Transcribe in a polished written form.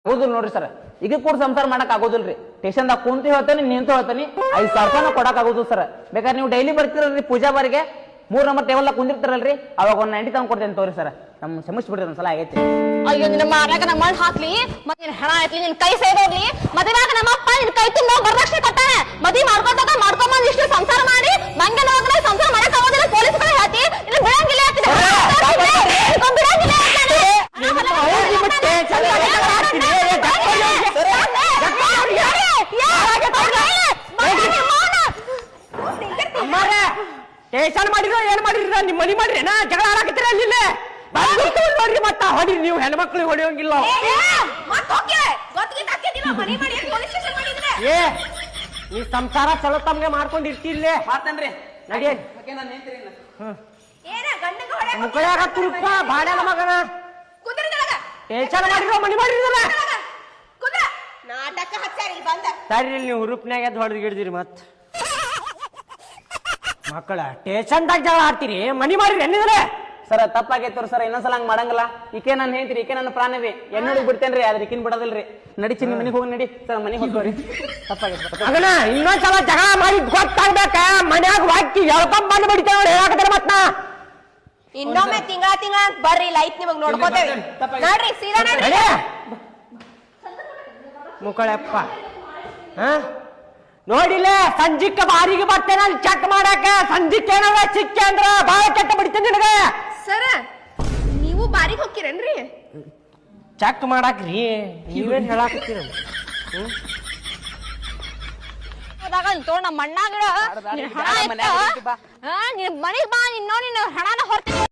ಆಗೋದಿಲ್ಲ ನೋಡ್ರಿ ಸರ್. ಈಗ ಕೂಡ ಸಂಸಾರ ಮಾಡಕ್ ಆಗೋದಿಲ್ರಿ. ಸ್ಟೇಷನ್ದಾಗ ಕುಂತು ಹೇಳ್ತಾನೆ, ನಿಂತು ಹೇಳ್ತಾನೆ, 5,000 ಕೊಡಕ್ ಆಗೋದು ಸರ್. ಬೇಕಾದ್ರೆ ನೀವು ಡೈಲಿ ಬರ್ತೀರಲ್ರಿ ಪೂಜಾ ಬಾರಿಗೆ 3 ನಂಬರ್ ಟೇಬಲ್ ಕುಂದಿರ್ತಾರಲ್ರಿ, ಅವಾಗ ಒಂದು 90 ತಗೊಂಡ್ ಕೊಡ್ತೇನೆ ತೋರಿ ಸರ್. ನಮ್ ಕ್ಷಮಿಸ್ಬಿಡ್ರಿ ಒಂದ್ಸಲ ಆಗೈತಿ. ಅಯ್ಯೋ ನಿನ್ನ ಮಾರಾಗ ನಮ್ಮ ಮಣ್ಣು ಹಾಕ್ಲಿ, ಮತ್ತೆ ನಿನ್ ಹೆಣ ಐತ್ಲಿ, ನಿನ್ ಕೈ ಸೇದೋಗ್ಲಿ. ಮದುವೆಯಾಗ ನಮ್ಮಪ್ಪ ನಿನ್ ಕೈ ತುಂಬ ವರದಕ್ಷಿಣೆ ಕೊಟ್ಟಾನೆ. ಮದುವೆ ಮಾಡ್ಕೊಂಡ್ ಇಷ್ಟು ಸಂಸಾರ ಮಾಡಿ ನಂಗೆ ನೋಡಿದ್ರೆ ಸಂಸಾರ ಮಾಡಕ್ ಆಗೋದಿಲ್ಲ. ಪೊಲೀಸ್ಗಳು ಹೇಳ್ತಿ ಇಲ್ಲ ಬಿಡಂಗಿಲ್ಲ ಟೇಷನ್ ಮಾಡಿರೋ ಏನ್ ಮಾಡಿರ ನಿಮ್ ಮನಿ ಮಾಡ್ರಿ ನಾ ಜಗಳ ಆಡಾಕತ್ತೀರ ಅಲ್ಲಿ ನೋಡ್ರಿ ಮತ್ತ ಹೊಡಿ ನೀವು ಹೆಣ್ಮಕ್ಳಿಗೆ ಹೊಡಿಯೋಂಗಿಲ್ಲ. ಏ ನೀ ಸಂಸಾರ ಚಲೋ ತಮ್ಗೆ ಮಾಡ್ಕೊಂಡ್ ಇರ್ತಿಲ್ಲೇ ಮಾತನ್ರಿ ನಡಿ ಮುಕ್ಕಳಾಗ ತುರುಪ ಬಾಡ್ಯಾಗ ಮಗನ ಟೇಷನ್ ಮಾಡಿರೋ ಮನಿ ಮಾಡಿರಲ್ಲ ನಾಟಕ ಹಚ್ಚಾರಿ ಬಂದ ಸರಿ ನೀವು ಹುರುಪ್ನ್ಯಾಗ ಎದ್ದು ಹೊಡೆದು ಗಿಡ್ದಿರಿ ಮತ್ ಮಕ್ಕಳ ಟೇಷನ್ದಾಗ ಜಗಳ ಆಡ್ತೀರಿ ಮನಿ ಮಾಡಿರಿ ಎನ್ನಿದ್ರೆ ಸರ್. ತಪ್ಪಾಗೈತವ್ರಿ ಸರ್, ಇನ್ನೊಂದ್ಸಲ ಹಂಗ್ ಮಾಡಂಗಿಲ್ಲ. ಈಕೆ ನಾನು ಹೇಳ್ತೀರಿ, ಈಕೆ ನನ್ನ ಪ್ರಾಣವಿ, ಎನ್ನೋಡಿ ಬಿಡ್ತೇನ್ರಿ, ಆದ್ರೆ ಈಕಿನ್ ಬಿಡೋದಿಲ್ರಿ. ನಡಿಸಿ ನಿಮ್ ಮನಿಗೆ ಹೋಗಿ ನಡಿ ಸರ್, ಮನಿಗೆ ಹೋಗ್ರಿ. ತಪ್ಪಾಗೈತೆ ಅದನ್ನ ಇನ್ನೊಂದ್ಸಲ ಜಗಳ ಮಾಡಿ ಗೊತ್ತಾಗ್ಬೇಕ ಮನ್ಯಾಗ ವಾಕಿ ಎಳ್ಕೊಂಡ್ ಬಂದ್ ಬಿಡ್ತೇವೆ ನೋಡಿ ಹೇಳಾಕತ್ತಾರೆ ಮತ್ ನಾ ಇನ್ನೊಮ್ಮೆ ತಿಂಗಳ ಬರ್ರಿ ಲೈಟ್ ನಿಮಗ್ ನೋಡ್ಕೋತೇವೆ ನೋಡ್ರಿ ಸೀದಾ ನೋಡ್ರಿ. ಮುಕ್ಕಳಪ್ಪ ನೋಡಿಲ್ಲ ಸಂಜಿಕ್ಕ ಬಾರಿಗೆ ಬರ್ತೇನೆ ಅಲ್ಲಿ ಚೆಕ್ ಮಾಡಾಕ. ಸಂಜಿಕ್ ಏನಾರ ಸಿಕ್ಕ ಅಂದ್ರ ಬಾಳ ಕೆಟ್ಟ ಬಿಡ್ತೇನೆ ನಿನಗ. ಸರ ನೀವು ಬಾರಿಗೆ ಹೋಗ್ತೀರೇನ್ರಿ ಚೆಕ್ ಮಾಡಾಕ್ರಿ ನೀವೇನ್ ಹೇಳಾಕತ್ತೀರ? ತೋಣ ಮಣ್ಣಾಗಿಡ ನಿನ್ ಮನೆಗ್ ಬಾ, ನಿನ್ ಹಣನ ಹೊರ್ತೀನಿ.